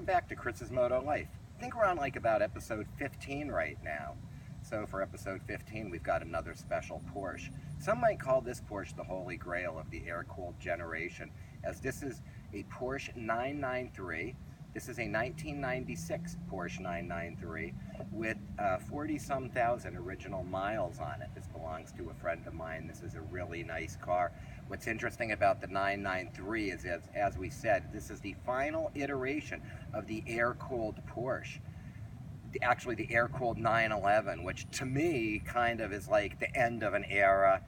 back to Chris's Moto Life. I think we're on like about episode 15 right now. So for episode 15, we've got another special Porsche. Some might call this Porsche the holy grail of the air-cooled generation, as this is a Porsche 993. This is a 1996 Porsche 993 with 40-some thousand original miles on it. This belongs to a friend of mine. This is a really nice car. What's interesting about the 993 is, as we said, this is the final iteration of the air-cooled Porsche. Actually, the air-cooled 911, which to me kind of is like the end of an era.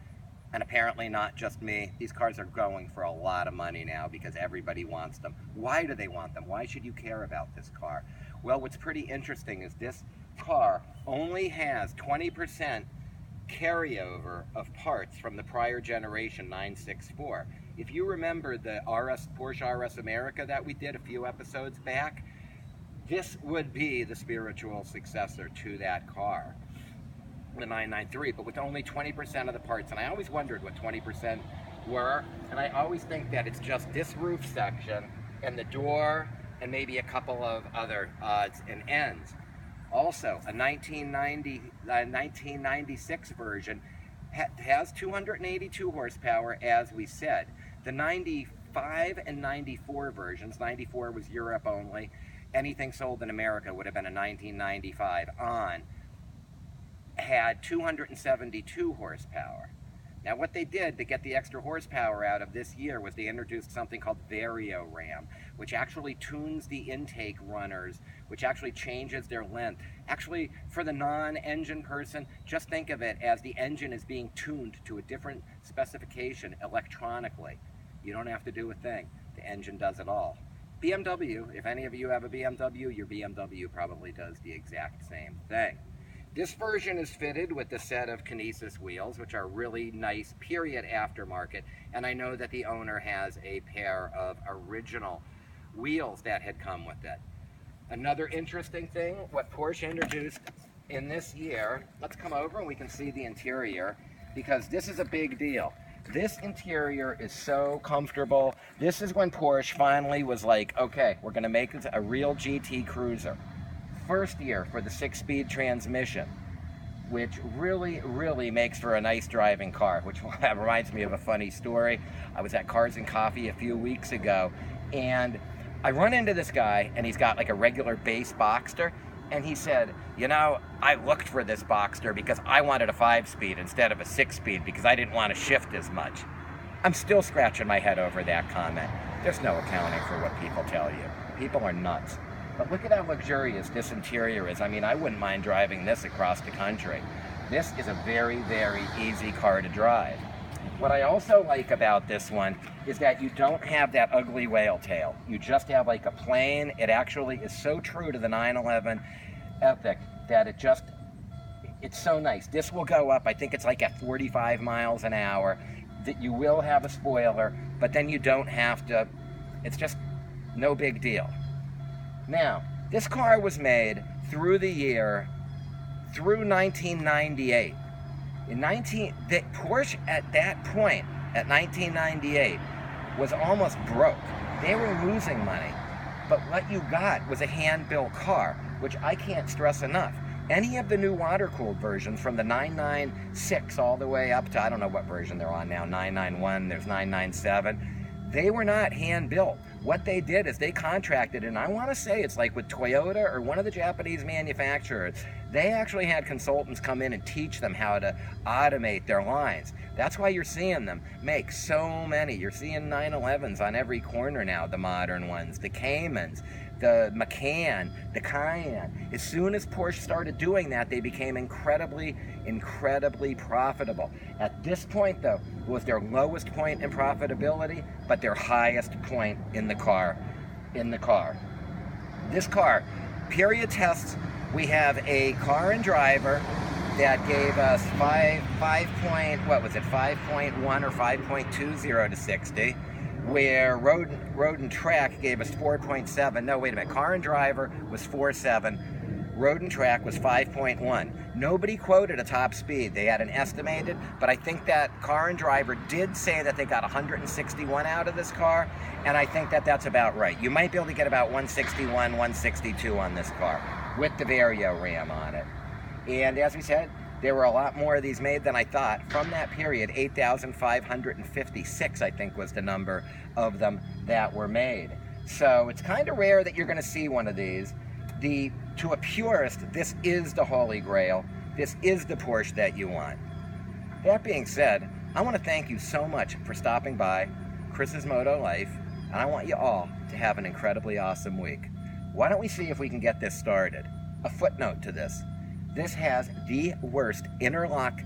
And apparently not just me. These cars are going for a lot of money now because everybody wants them. Why do they want them? Why should you care about this car? Well, what's pretty interesting is this car only has 20% carryover of parts from the prior generation 964. If you remember the Porsche RS America that we did a few episodes back, this would be the spiritual successor to that car, the 993, but with only 20% of the parts. And I always wondered what 20% were, and I always think that it's just this roof section and the door and maybe a couple of other odds and ends. Also, a 1996 version has 282 horsepower, as we said. The 95 and 94 versions, 94 was Europe only, anything sold in America would have been a 1995 on, had 272 horsepower. Now what they did to get the extra horsepower out of this year was they introduced something called VarioRam, which actually tunes the intake runners, which actually changes their length. Actually, for the non-engine person, just think of it as the engine is being tuned to a different specification electronically. You don't have to do a thing. The engine does it all. BMW, if any of you have a BMW, your BMW probably does the exact same thing. This version is fitted with a set of Kinesis wheels, which are really nice, period aftermarket, and I know that the owner has a pair of original wheels that had come with it. Another interesting thing, what Porsche introduced in this year, let's come over and we can see the interior, because this is a big deal. This interior is so comfortable. This is when Porsche finally was like, okay, we're gonna make this a real GT cruiser. First year for the 6-speed transmission, which really makes for a nice driving car, which reminds me of a funny story. I was at Cars and Coffee a few weeks ago, and I run into this guy, and he's got like a regular base Boxster, and he said, you know, I looked for this Boxster because I wanted a 5-speed instead of a 6-speed because I didn't want to shift as much. I'm still scratching my head over that comment. There's no accounting for what people tell you. People are nuts. But look at how luxurious this interior is. I mean, I wouldn't mind driving this across the country. This is a very easy car to drive. What I also like about this one is that you don't have that ugly whale tail. You just have like a plain, it actually is so true to the 911 Epic that it's so nice. This will go up, I think it's like at 45 miles an hour. That you will have a spoiler, but then you don't have to, it's just no big deal. Now, this car was made through 1998. The Porsche at that point, at 1998, was almost broke. They were losing money. But what you got was a hand-built car, which I can't stress enough. Any of the new water-cooled versions from the 996 all the way up to, I don't know what version they're on now, 991, there's 997, they were not hand-built. What they did is they contracted, and I want to say it's like with Toyota or one of the Japanese manufacturers, they actually had consultants come in and teach them how to automate their lines. That's why you're seeing them make so many. You're seeing 911s on every corner now, the modern ones, the Caymans, the Macan, the Cayenne. As soon as Porsche started doing that, they became incredibly profitable. At this point, though, it was their lowest point in profitability, but their highest point in the car. This car, period tests, we have a car and driver that gave us 5.1 or 5.20 to 60. Where Road and Track gave us 4.7. No, wait a minute. Car and Driver was 4.7. Road and track was 5.1. Nobody quoted a top speed. They had an estimated, but I think that Car and Driver did say that they got 161 out of this car, and I think that that's about right. You might be able to get about 161, 162 on this car with the Vario Ram on it. And as we said, there were a lot more of these made than I thought. From that period, 8,556, I think, was the number of them that were made. So it's kind of rare that you're going to see one of these. To a purist, this is the Holy Grail. This is the Porsche that you want. That being said, I want to thank you so much for stopping by Chris's Moto Life, and I want you all to have an incredibly awesome week. Why don't we see if we can get this started? A footnote to this. This has the worst interlock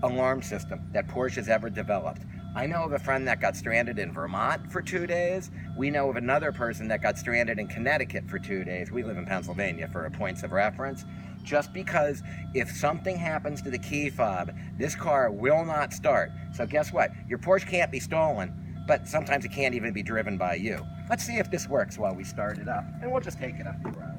alarm system that Porsche has ever developed. I know of a friend that got stranded in Vermont for 2 days. We know of another person that got stranded in Connecticut for 2 days. We live in Pennsylvania for points of reference. Just because if something happens to the key fob, this car will not start. So guess what? Your Porsche can't be stolen, but sometimes it can't even be driven by you. Let's see if this works while we start it up. And we'll just take it up the road.